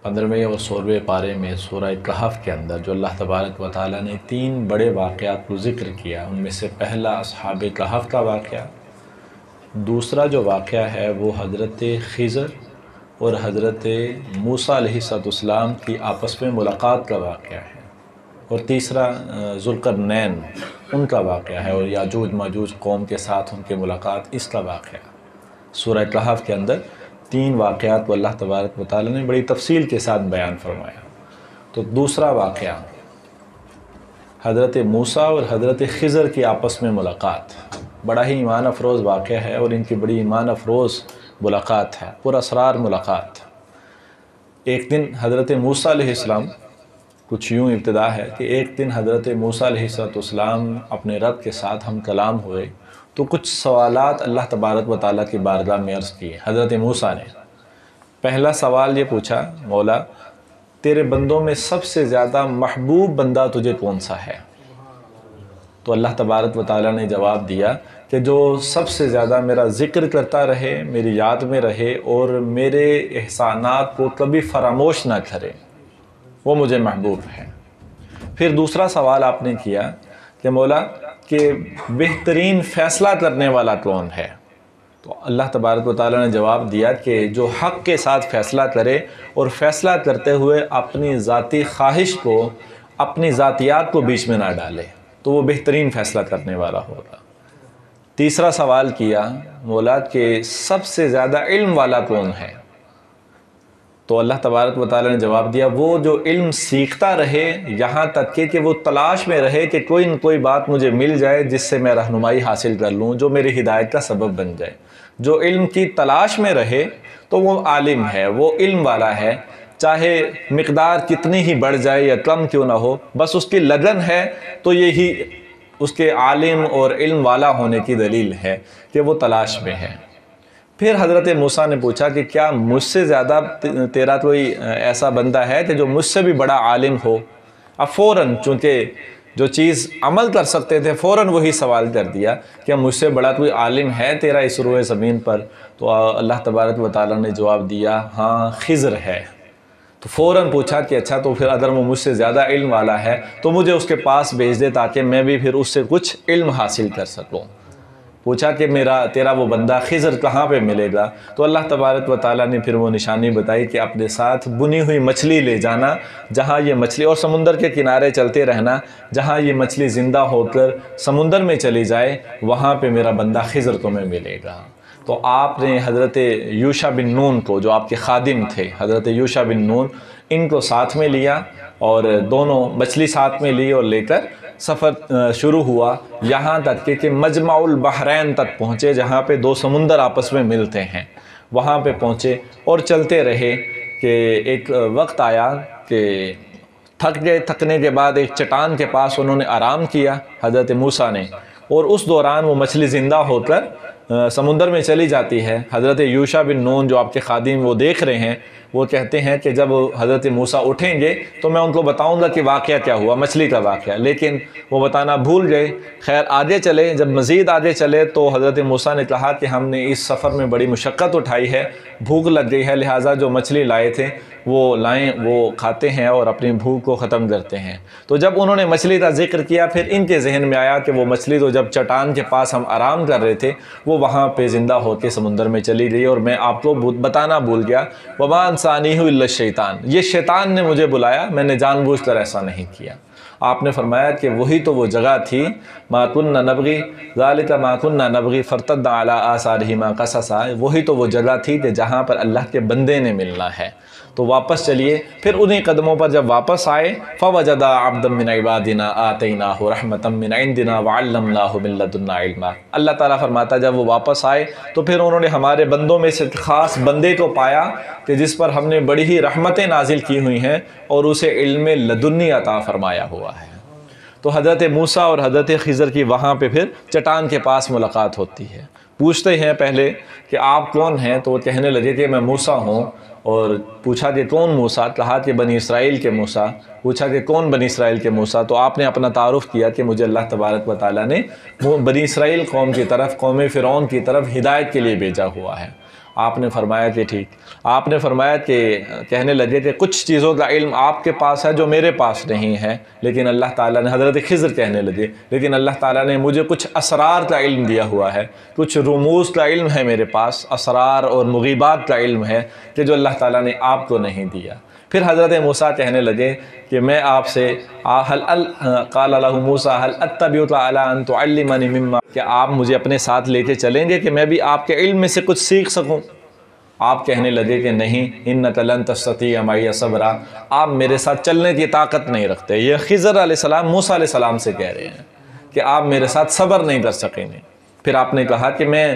15वें और 16वें पारे में सूरह कहफ के अंदर जो अल्लाह तबारक व तआला ने 3 बड़े वाक़यात को ज़िक्र किया, उनमें से पहला अस्हाब कहफ का वाक़या, दूसरा जो वाक़या है वो हज़रत ख़िज़र और हज़रत मूसा अलैहिस्सलाम की आपस में मुलाक़ात का वाक़या है, और तीसरा ज़ुल्क़रनैन उनका वाक़या है और याजूज माजूज कौम के साथ उनकी मुलाक़ात, इसका वाक़या। सूरह कहफ के अंदर 3 वाक़यात को अल्लाह तबारक व तआला ने बड़ी तफसील के साथ बयान फरमाया। तो दूसरा वाक़या हज़रत मूसा और हज़रत ख़िज़र की आपस में मुलाक़ात, बड़ा ही ईमान अफरोज़ वाक़या है और इनकी बड़ी ईमान अफरोज़ मुलाक़ात है, पुरअसरार मुलाक़ात। एक दिन हज़रत मूसा अलैहिस्सलाम, कुछ यूँ इब्तिदा है कि एक दिन हज़रत मूसा अलैहिस्सलाम अपने रब के साथ हम कलाम हुए तो कुछ सवालात अल्लाह तबारक व तआला की बारगाह में अर्ज़ किए। हज़रत मूसा ने पहला सवाल ये पूछा, मौला तेरे बंदों में सबसे ज़्यादा महबूब बंदा तुझे कौन सा है? तो अल्लाह तबारक व तआला ने जवाब दिया कि जो सबसे ज़्यादा मेरा ज़िक्र करता रहे, मेरी याद में रहे और मेरे एहसानात को कभी फरामोश ना करे, वो मुझे महबूब है। फिर दूसरा सवाल आपने किया कि मौला कि बेहतरीन फ़ैसला करने वाला कौन है? तो अल्लाह तबारक व तआला ने जवाब दिया कि जो हक़ के साथ फ़ैसला करे और फ़ैसला करते हुए अपनी ज़ाती ख्वाहिश को, अपनी ज़ातियात को बीच में ना डाले, तो वो बेहतरीन फ़ैसला करने वाला होगा। तीसरा सवाल किया, मौला कि सबसे ज़्यादा इल्म वाला कौन है? तो अल्लाह तबारक व तआला ने जवाब दिया, वो जो इल्म सीखता रहे, यहाँ तक कि वो तलाश में रहे कि कोई न कोई बात मुझे मिल जाए जिससे मैं रहनुमाई हासिल कर लूँ, जो मेरी हिदायत का सबब बन जाए। जो इल्म की तलाश में रहे तो वो आलिम है, वो इल्म वाला है, चाहे मिक़दार कितनी ही बढ़ जाए या कम क्यों ना हो, बस उसकी लगन है तो यही उसके आलिम और इल्म वाला होने की दलील है कि वो तलाश में है। फिर हज़रत मूसा ने पूछा कि क्या मुझसे ज़्यादा तेरा कोई ऐसा बंदा है कि जो मुझसे भी बड़ा आलिम हो? अब फ़ौरन, चूँकि जो चीज़ अमल कर सकते थे, फ़ौरन वही सवाल कर दिया, क्या मुझसे बड़ा कोई आलिम है तेरा इस रोए ज़मीन पर? तो अल्लाह तबारक व तआला ने जवाब दिया, हाँ ख़िज़र है। तो फ़ौरन पूछा कि अच्छा, तो फिर अगर वो मुझसे ज़्यादा इल्म वाला है तो मुझे उसके पास भेज दे ताकि मैं भी फिर उससे कुछ इल्म हासिल कर सकूँ। पूछा कि तेरा वो बंदा ख़िज़र कहाँ पे मिलेगा? तो अल्लाह तबारक व तआला ने फिर वो निशानी बताई कि अपने साथ बुनी हुई मछली ले जाना, जहाँ ये मछली, और समुंदर के किनारे चलते रहना, जहाँ ये मछली ज़िंदा होकर समुंदर में चली जाए, वहाँ पे मेरा बंदा ख़िज़र तुम्हें मिलेगा। तो आपने हज़रत यूशा बिन नून को, जो आपके खादिम थे, हज़रत यूशा बिन नून, इनको साथ में लिया और दोनों मछली साथ में ली और लेकर सफ़र शुरू हुआ, यहाँ तक कि मजमाउल बहरैन तक पहुँचे, जहाँ पे 2 समुंदर आपस में मिलते हैं। वहाँ पे पहुँचे और चलते रहे कि एक वक्त आया कि थक गए। थकने के बाद एक चट्टान के पास उन्होंने आराम किया हज़रत मूसा ने, और उस दौरान वो मछली ज़िंदा होकर समुंदर में चली जाती है। हज़रत यूशा बिन नून, जो आपके खादिम, वो देख रहे हैं, वो कहते हैं कि जब हज़रत मूसा उठेंगे तो मैं उनको बताऊंगा कि वाक़या क्या हुआ, मछली का वाक़या, लेकिन वो बताना भूल गए। खैर आगे चले, जब मज़ीद आगे चले तो हज़रत मूसा ने कहा कि हमने इस सफ़र में बड़ी मुशक्क़त उठाई है, भूख लग गई है, लिहाजा जो मछली लाए थे वो लाएँ, वो खाते हैं और अपनी भूख को ख़त्म करते हैं। तो जब उन्होंने मछली का जिक्र किया, फिर इनके जहन में आया कि वो मछली तो जब चट्टान के पास हम आराम कर रहे थे, वो वहाँ पे ज़िंदा होकर समुंदर में चली गई और मैं आपको बताना भूल गया। वमा अंसानीहु इल्ला शैतान, ये शैतान ने मुझे बुलाया, मैंने जानबूझकर ऐसा नहीं किया। आपने फरमाया कि वही तो वो जगह थी, मा कुन्ना नबगी ज़ालिका मा कुन्ना नबगी फ़रतद्दा अला आसारिहिमा क़ससा, वही तो वो जगह थी कि जहाँ पर अल्लाह के बंदे ने मिलना है। तो वापस चलिए। फिर उन्हीं कदमों पर जब वापस आए, फ़वजदा अब्दम मिन इबादिना आतैनाहु रहमतम मिन इंदिना व अल्लमनाहु मिन लदुन्ना इल्मा। अल्लाह ताला फरमाता जब वो वापस आए तो फिर उन्होंने हमारे बंदों में से ख़ास बंदे को पाया कि जिस पर हमने बड़ी ही रहमतें नाजिल की हुई हैं और उसे इल्म लदुन्नी अता फरमाया हुआ है। तो हज़रत मूसा और हज़रत ख़िज़र की वहाँ पे फिर चट्टान के पास मुलाकात होती है। पूछते हैं पहले कि आप कौन हैं? तो वो कहने लगे कि मैं मूसा हूँ। और पूछा कि कौन मूसा? कहा कि बनी इसराइल के मूसा। पूछा कि कौन बनी इसराइल के मूसा? तो आपने अपना तारुफ़ किया कि मुझे अल्लाह तबारक व तआला ने बनी इसराइल कौम की तरफ, कौम फ़िरौन की तरफ हिदायत के लिए भेजा हुआ है। आपने फरमाया कि ठीक। आपने फरमाया कि कहने लगे कि कुछ चीज़ों का इल्म आपके पास है जो मेरे पास नहीं है, लेकिन अल्लाह ताला ने, हज़रत खिज़र कहने लगे, लेकिन अल्लाह ताला ने मुझे कुछ असरार का इल्म दिया हुआ है, कुछ रुमूज़ का इल्म है मेरे पास, असरार और मुग़ीबात का इल्म है कि जो अल्लाह ताला ने आपको नहीं दिया। फिर हज़रत मूसा कहने लगे कि मैं आपसे क़ाल लहू मूसा हल अत्तबिउका अला अन तुअल्लिमनी मिम्मा, क्या आप मुझे अपने साथ लेके चलेंगे कि मैं भी आपके इल्म में से कुछ सीख सकूं। आप कहने लगे कि नहीं, इन्नका लन तस्ततिअ मइय सब्रा, आप मेरे साथ चलने की ताकत नहीं रखते। ये खिज़र अलैहिस्सलाम मूसा अलैहिस्सलाम से कह रहे हैं कि आप मेरे साथ सब्र नहीं कर सकेंगे। फिर आपने कहा कि मैं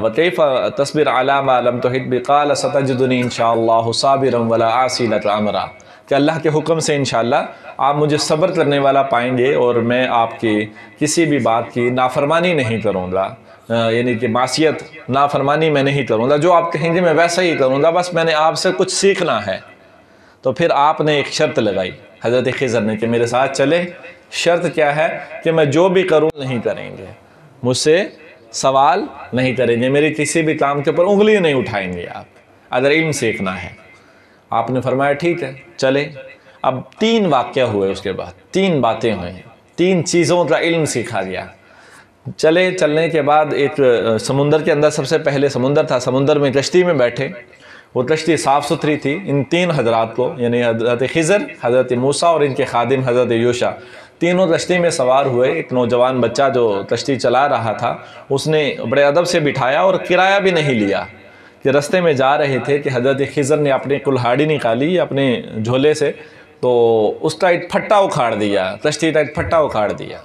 वकैफ़ तस्बिर अला मा लम तुहित बि, क़ाल सतजिदुनी इंशाअल्लाहु साबिरन वला आसी लक अमरा, कि अल्लाह के हुक्म से इंशाअल्लाह आप मुझे सब्र करने वाला पाएंगे और मैं आपकी किसी भी बात की नाफरमानी नहीं करूँगा, यानी कि मासियत नाफरमानी मैं नहीं करूँगा, जो आप कहेंगे मैं वैसा ही करूँगा, बस मैंने आपसे कुछ सीखना है। तो फिर आपने एक शर्त लगाई हज़रत खिज़र ने कि मेरे साथ चले। शर्त क्या है कि मैं जो भी करूँ नहीं करेंगे, मुझसे सवाल नहीं करेंगे, मेरे किसी भी काम के ऊपर उंगली नहीं उठाएंगे आप, अगर इल्म सीखना है। आपने फरमाया ठीक है चले। अब 3 वाक़या हुए, उसके बाद 3 बातें हुई, 3 चीज़ों का इल्म सीखा गया। चलने के बाद एक समुंदर के अंदर, सबसे पहले समुंदर था, समुंदर में कश्ती में बैठे, वो कश्ती साफ़ सुथरी थी। इन 3 हज़रात को, यानी हज़रत खिज़र, हज़रत मूसा और इनके खादिम हज़रत यूशा, तीनों कश्ती में सवार हुए। एक नौजवान बच्चा जो कश्ती चला रहा था, उसने बड़े अदब से बिठाया और किराया भी नहीं लिया। कि रास्ते में जा रहे थे कि हज़रत खिज़र ने अपनी कुल्हाड़ी निकाली अपने झोले से, तो उसका एक फट्टा उखाड़ दिया, कश्ती का एक फट्टा उखाड़ दिया।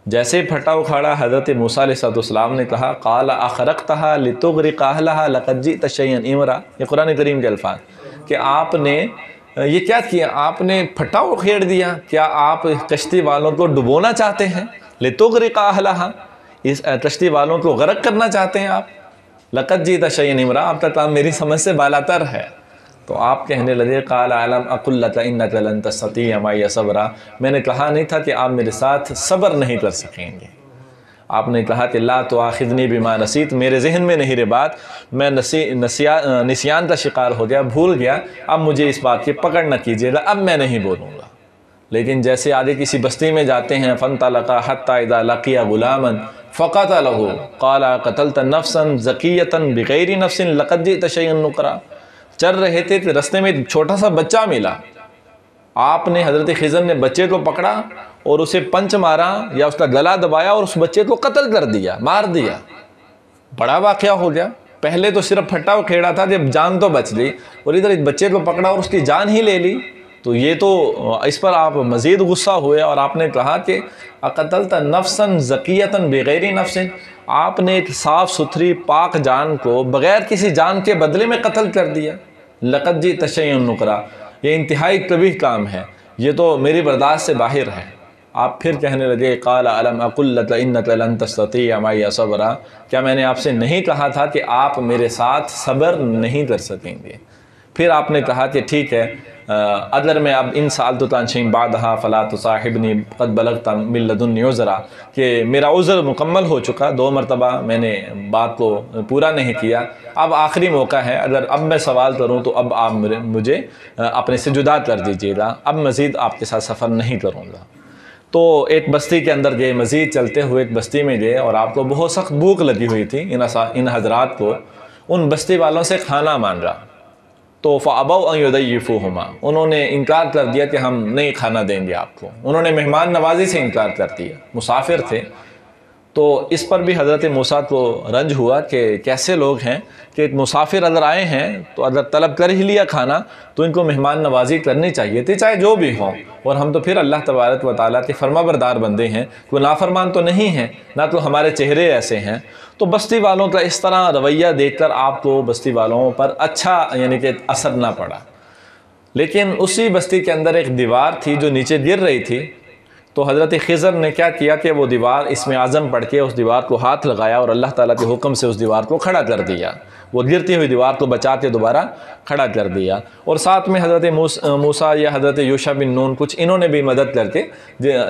जैसे ही फट्टा उखाड़ा, हज़रत मूसा अलैहिस्सलाम ने कहा क़ाल अख़रक़तहा लितुग़रिक़ अहलहा लक़द जिअत शैअन इमरा, ये कुरान करीम के अल्फाज, कि आपने ये क्या किया, आपने फट्टा उखेड़ दिया, क्या आप कश्ती वालों को डुबोना चाहते हैं। लितुग़रिक़ अहलहा, इस कश्ती वालों को गर्क करना चाहते हैं आप। लक़द जिअत शैअन इमरा, आपका काम मेरी समझ से बालातर है। तो आप कहने लगे क़ाल अलम अक़ुल लक इन्नका लन तस्ततिअ मइय सब्रा, मैंने कहा नहीं था कि आप मेरे साथ सब्र नहीं कर सकेंगे। आपने कहा कि ला तुआख़िज़नी बिमा नसीत, मेरे जहन में नहीं रही बात, मैं निसियान का शिकार हो गया, भूल गया, अब मुझे इस बात की पकड़ न कीजिएगा, अब मैं नहीं बोलूँगा। लेकिन जैसे आगे किसी बस्ती में जाते हैं, फ़न्तलक़ा हत्ता इज़ा लक़िया ग़ुलामन फ़क़तलहु क़ाल क़तलत नफ़्सन ज़किय्यतन बिग़ैरि नफ़्सिन लक़द जिअत शैअन नुक़रा। चल रहे थे तो रास्ते में एक छोटा सा बच्चा मिला। आपने, हज़रत खिज़र ने बच्चे को पकड़ा और उसे पंच मारा या उसका गला दबाया और उस बच्चे को कत्ल कर दिया, मार दिया। बड़ा वाक़या हो गया। पहले तो सिर्फ फट्टा उखेड़ा था, जब जान तो बच गई, और इधर इस बच्चे को पकड़ा और उसकी जान ही ले ली। तो ये तो, इस पर आप मज़ीद गुस्सा हुए और आपने कहा कि अक़तलत नफ़्सन ज़किय्यतन बिग़ैरि नफ़्सिन, आपने एक साफ़ सुथरी पाक जान को बग़ैर किसी जान के बदले में कत्ल कर दिया। लक़द जिअत शैअन नुक़रा, ये इंतहाई कबीह काम है, ये तो मेरी बर्दाश्त से बाहर है। आप फिर कहने लगे क़ाल अलम अक़ुल लक इन्नका लन तस्ततिअ मइय सब्रा, क्या मैंने आपसे नहीं कहा था कि आप मेरे साथ सब्र नहीं कर सकेंगे। फिर आपने कहा कि ठीक है, अगर मैं अब इन साल तो तानशीन बादहा फ़ला तुसाहिबनी क़द बलग़त मिन लदुन्नी उज़रा, कि मेरा उज़्र मुकम्मल हो चुका, 2 मरतबा मैंने बात को पूरा नहीं किया, अब आखिरी मौका है, अगर अब मैं सवाल करूं तो अब आप मुझे अपने से जुदा कर दीजिएगा, अब मज़ीद आपके साथ सफ़र नहीं करूँगा। तो एक बस्ती के अंदर गए, मज़ीद चलते हुए एक बस्ती में गए और आपको बहुत सख्त भूख लगी हुई थी। इन हज़रात को उन बस्ती वालों से खाना मांगा, तो फ़अबौ अन युज़य्यिफ़ूहुमा, उन्होंने इनकार कर दिया कि हम नहीं खाना देंगे आपको। उन्होंने मेहमान नवाजी से इनकार कर दिया, मुसाफिर थे। तो इस पर भी हज़रत मूसा को रंज हुआ कि कैसे लोग हैं कि मुसाफिर अगर आए हैं तो अगर तलब कर ही लिया खाना तो इनको मेहमान नवाजी करनी चाहिए थी, चाहे जो भी हों। और हम तो फिर अल्लाह तबारक व तआला के फरमाबरदार बंदे हैं, कोई नाफरमान तो नहीं हैं, ना तो हमारे चेहरे ऐसे हैं। तो बस्ती वालों का इस तरह रवैया देखकर आपको बस्ती वालों पर अच्छा यानी कि असर ना पड़ा। लेकिन उसी बस्ती के अंदर एक दीवार थी जो नीचे गिर रही थी। तो हज़रत खिज़र ने क्या किया कि वो दीवार, इसमें आज़म पढ़ के उस दीवार को हाथ लगाया और अल्लाह ताला के हुक्म से उस दीवार को खड़ा कर दिया। वो गिरती हुई दीवार को बचा के दोबारा खड़ा कर दिया। और साथ में हज़रत मूसा या हज़रत यूशा बिन नून, कुछ इन्होंने भी मदद करके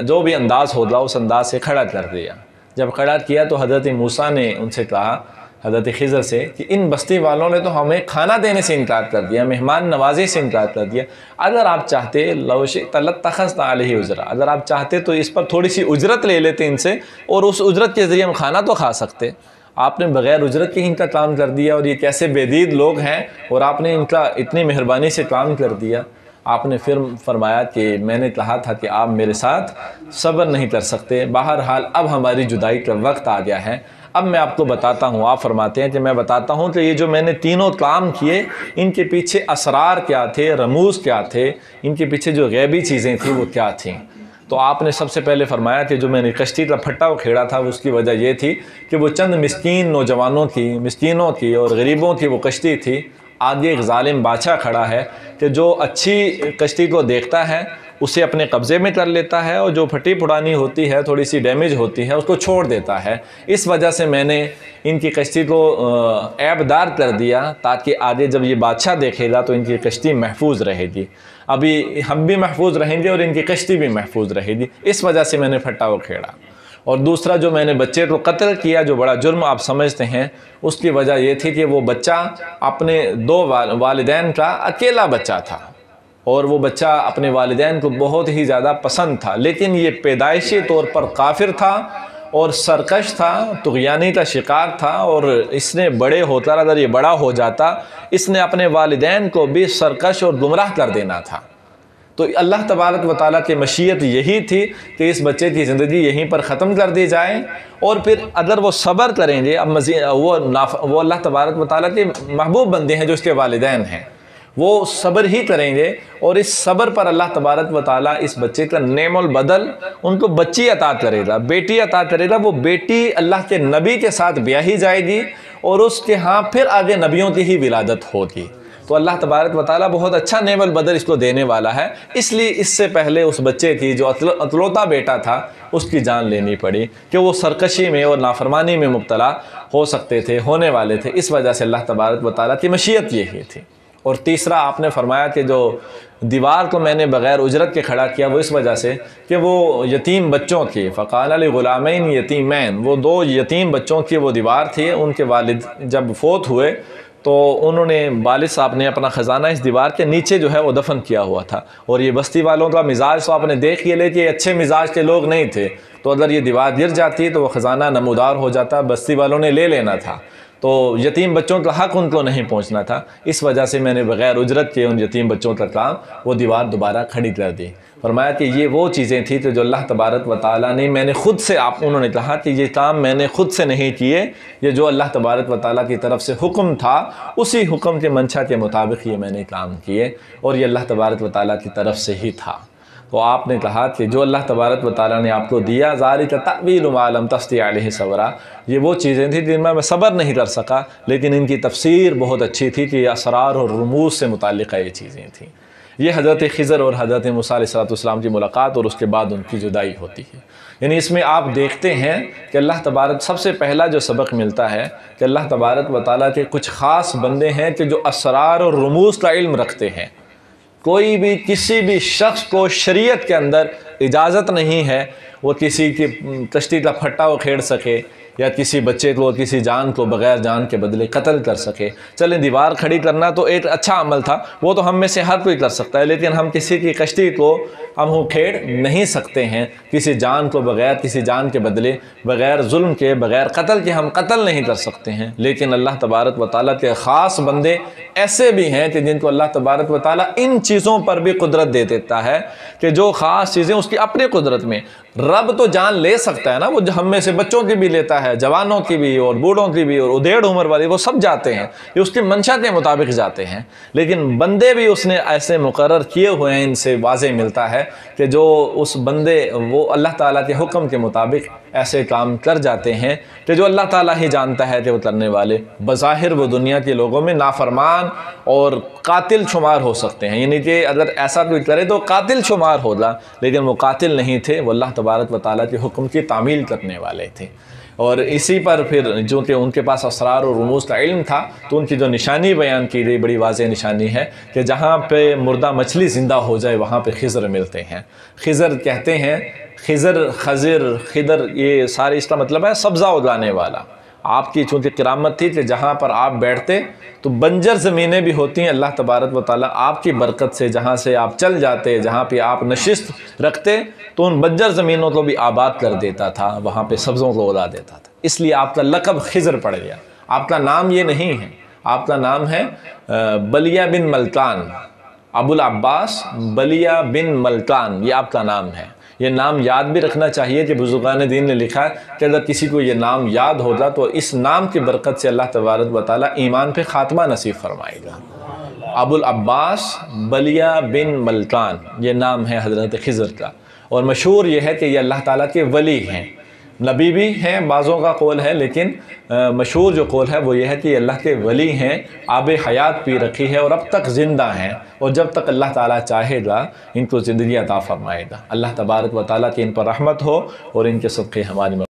जो भी अंदाज़ होगा उस अंदाज से खड़ा कर दिया। जब खड़ा किया तो हज़रत मूसा ने उनसे कहा हज़रत खिज़र से कि इन बस्ती वालों ने तो हमें खाना देने से इनकार कर दिया, मेहमान नवाजी से इनकार कर दिया। अगर आप चाहते लौश तलत तखस्ता अलैहि उजरा, अगर आप चाहते तो इस पर थोड़ी सी उजरत ले लेते इनसे और उस उजरत के ज़रिए हम खाना तो खा सकते। आपने बग़ैर उजरत के इनका काम कर दिया, और ये कैसे बेदीद लोग हैं, और आपने इनका इतनी मेहरबानी से काम कर दिया। आपने फिर फरमाया कि मैंने कहा था कि आप मेरे साथ सब्र नहीं कर सकते, बहरहाल अब हमारी जुदाई का वक्त आ गया है, अब मैं आपको बताता हूँ। आप फरमाते हैं कि मैं बताता हूँ कि ये जो मैंने तीनों काम किए इनके पीछे असरार क्या थे, रमूज़ क्या थे, इनके पीछे जो गैबी चीज़ें थी वो क्या थीं। तो आपने सबसे पहले फरमाया कि जो मैंने कश्ती का फट्टा उखेड़ा था उसकी वजह ये थी कि वो चंद मिस्कीन नौजवानों की, मिस्कीनों की और गरीबों की वो कश्ती थी। आगे एक ज़ालिम बादशाह खड़ा है कि जो अच्छी कश्ती को देखता है उसे अपने कब्ज़े में कर लेता है, और जो फटी पुरानी होती है, थोड़ी सी डैमेज होती है, उसको छोड़ देता है। इस वजह से मैंने इनकी कश्ती को ऐबदार कर दिया, ताकि आगे जब ये बादशाह देखेगा तो इनकी कश्ती महफूज रहेगी। अभी हम भी महफूज रहेंगे और इनकी कश्ती भी महफूज रहेगी, इस वजह से मैंने फट्टा उखेड़ा। और दूसरा, जो मैंने बच्चे को कत्ल किया, जो बड़ा जुर्म आप समझते हैं, उसकी वजह यह थी कि वो बच्चा अपने दो वालिदैन का अकेला बच्चा था, और वो बच्चा अपने वालिदैन को बहुत ही ज़्यादा पसंद था, लेकिन ये पैदाइशी तौर पर काफिर था और सरकश था, तुग़यानी का शिकार था, और इसने बड़े होकर अगर ये बड़ा हो जाता, इसने अपने वालिदैन को भी सरकश और गुमराह कर देना था। तो अल्लाह तबारक व तआला की मशीयत यही थी कि इस बच्चे की ज़िंदगी यहीं पर ख़त्म कर दी जाए, और फिर अगर वो सब्र करेंगे, अब मज़ीद वो अल्लाह तबारक व तआला के महबूब बंदे हैं जो इसके वालिदैन हैं, वो सब्र ही करेंगे, और इस सब्र पर अल्लाह तबारक व तआला इस बच्चे का नेमुल बदल उनको बच्ची अता करेगा, बेटी अता करेगा। वो बेटी अल्लाह के नबी के साथ ब्याही जाएगी, और उसके यहाँ फिर आगे नबियों की ही विलादत होगी। तो अल्लाह तबारक व तआला बहुत अच्छा नेमुल बदल इसको देने वाला है। इसलिए इससे पहले उस बच्चे की जो अतलौता बेटा था उसकी जान लेनी पड़ी कि वो सरकशी में और नाफरमानी में मुब्तला हो सकते थे, होने वाले थे। इस वजह से अल्लाह तबारक व तआला की मशीयत यही थी। और तीसरा, आपने फरमाया कि जो दीवार को मैंने बग़ैर उजरत के खड़ा किया वो इस वजह से कि वो यतीम बच्चों की, फ़क़ाल लि ग़ुलामैन यतीमैन, वो दो यतीम बच्चों की वो दीवार थी। उनके वालिद जब फोत हुए तो उन्होंने, वालिद साहब ने अपना ख़जाना इस दीवार के नीचे जो है वो दफन किया हुआ था। और ये बस्ती वालों का मिजाज तो आपने देख ही ले कि अच्छे मिजाज के लोग नहीं थे, तो अगर ये दीवार गिर जाती तो वह ख़जाना नमूदार हो जाता, बस्ती वालों ने ले लेना था, तो यतीम बच्चों का हक़ उनको नहीं पहुंचना था। इस वजह से मैंने बग़ैर उजरत के उन यतीम बच्चों का काम वो दीवार दोबारा खड़ी कर दी। फरमाया कि ये वो चीज़ें थी तो जो अल्लाह तबारक व तआला ने, मैंने ख़ुद से, आप उन्होंने कहा कि ये काम मैंने ख़ुद से नहीं किए, ये जो अल्लाह तबारक व तआला की तरफ से हुक्म था उसी हुक्म के मंशा के मुताबिक ये मैंने काम किए, और ये अल्लाह तबारक व तआला की तरफ से ही था। तो आपने कहा कि जो अल्लाह तबारक व तआला ने आपको दिया, ज़ालिका तअवीलु मा लम तस्ती अलैहि सब्रा, ये वो चीज़ें थी जिनमें मैं सब्र नहीं कर सका, लेकिन इनकी तफसीर बहुत अच्छी थी कि असरार और रुमूज़ से मुताल्लिक़ ये चीज़ें थी। ये हज़रत खिज़र और हज़रत मूसा अलैहिस्सलाम की मुलाकात और उसके बाद उनकी जुदाई होती है। यानी इसमें आप देखते हैं कि अल्लाह तबारक, सबसे पहला जो सबक मिलता है कि अल्लाह तबारक व तआला के कुछ ख़ास बंदे हैं कि जो असरार और रुमूज़ का इल्म रखते हैं। कोई भी किसी भी शख्स को शरीयत के अंदर इजाज़त नहीं है वो किसी की कश्ती का फट्टा उखेड़ सके, या किसी बच्चे को, किसी जान को बग़ैर जान के बदले कत्ल कर सके। चले, दीवार खड़ी करना तो एक अच्छा अमल था, वो तो हम में से हर कोई कर सकता है, लेकिन हम किसी की कश्ती को हम उखेड़ नहीं सकते हैं। किसी जान को बग़ैर किसी जान के बदले, बग़ैर जुल्म के, बग़ैर कत्ल के हम कत्ल नहीं कर सकते हैं। लेकिन अल्लाह तबारक व तआला के ख़ास बंदे ऐसे भी हैं कि जिनको अल्लाह तबारक व तआला इन चीज़ों पर भी कुदरत दे देता है कि जो ख़ास चीज़ें उसकी अपनी कुदरत में। रब तो जान ले सकता है ना, वो हम में से बच्चों की भी लेता है, जवानों की भी और बूढ़ों की भी, और उधेड़ उम्र वाले, वो सब जाते हैं, ये उसकी मंशा के मुताबिक जाते हैं। लेकिन बंदे भी उसने ऐसे मुकर्रर किए हुए हैं, इनसे वाज़े मिलता है कि जो उस बंदे वो अल्लाह ताला के हुक्म के मुताबिक ऐसे काम कर जाते हैं कि जो अल्लाह ताला ही जानता है कि वो करने वाले बज़ाहिर वो दुनिया के लोगों में नाफरमान और कातिल शुमार हो सकते हैं। यानी कि अगर ऐसा कोई करे तो कातिल शुमार होगा, लेकिन वो कातिल नहीं थे, वो अल्लाह तबारक व तआला के हुक्म की तामील करने वाले थे। और इसी पर फिर जो कि उनके पास असरार और रुमूज़ का इल्म था, तो उनकी जो निशानी बयान की गई बड़ी वाज़ेह निशानी है कि जहाँ पे मुर्दा मछली ज़िंदा हो जाए वहाँ पे खिज़र मिलते हैं। खिज़र कहते हैं, खिज़र, खज़िर, खिदर, ये सारे इसका मतलब है सब्ज़ा उगाने वाला। आपकी चूँकि करामत थी कि जहाँ पर आप बैठते तो बंजर ज़मीनें भी होती हैं, अल्लाह तबारक व तआला आपकी बरकत से जहाँ से आप चल जाते, जहाँ पे आप नशिस्त रखते, तो उन बंजर ज़मीनों को भी आबाद कर देता था, वहाँ पे सब्ज़ों को उगा देता था। इसलिए आपका लक़ब खिज़र पड़ गया। आपका नाम ये नहीं है, आपका नाम है बलिया बिन मल्कान, अबुल अब्बास बलिया बिन मल्कान, ये आपका नाम है। ये नाम याद भी रखना चाहिए कि बुज़ुर्गान दीन ने लिखा है कि अगर किसी को ये नाम याद होगा तो इस नाम की बरकत से अल्लाह तबारक व तआला ईमान पे ख़ात्मा नसीब फरमाएगा। अबुल अब्बास बलिया बिन मल्कान, ये नाम है हज़रत खिज़र का। और मशहूर ये है कि ये अल्लाह ताला के वली हैं, नबी भी हैं, बाज़ों का कौल है, लेकिन मशहूर जो कौल है वो ये है कि अल्लाह के वली हैं, आब हयात पी रखी है और अब तक ज़िंदा हैं, और जब तक अल्लाह ताला चाहेगा इनको ज़िंदगी अता फ़रमाएगा। अल्लाह तबारक व तआला की इन पर रहमत हो और इनके सदक़े हमारी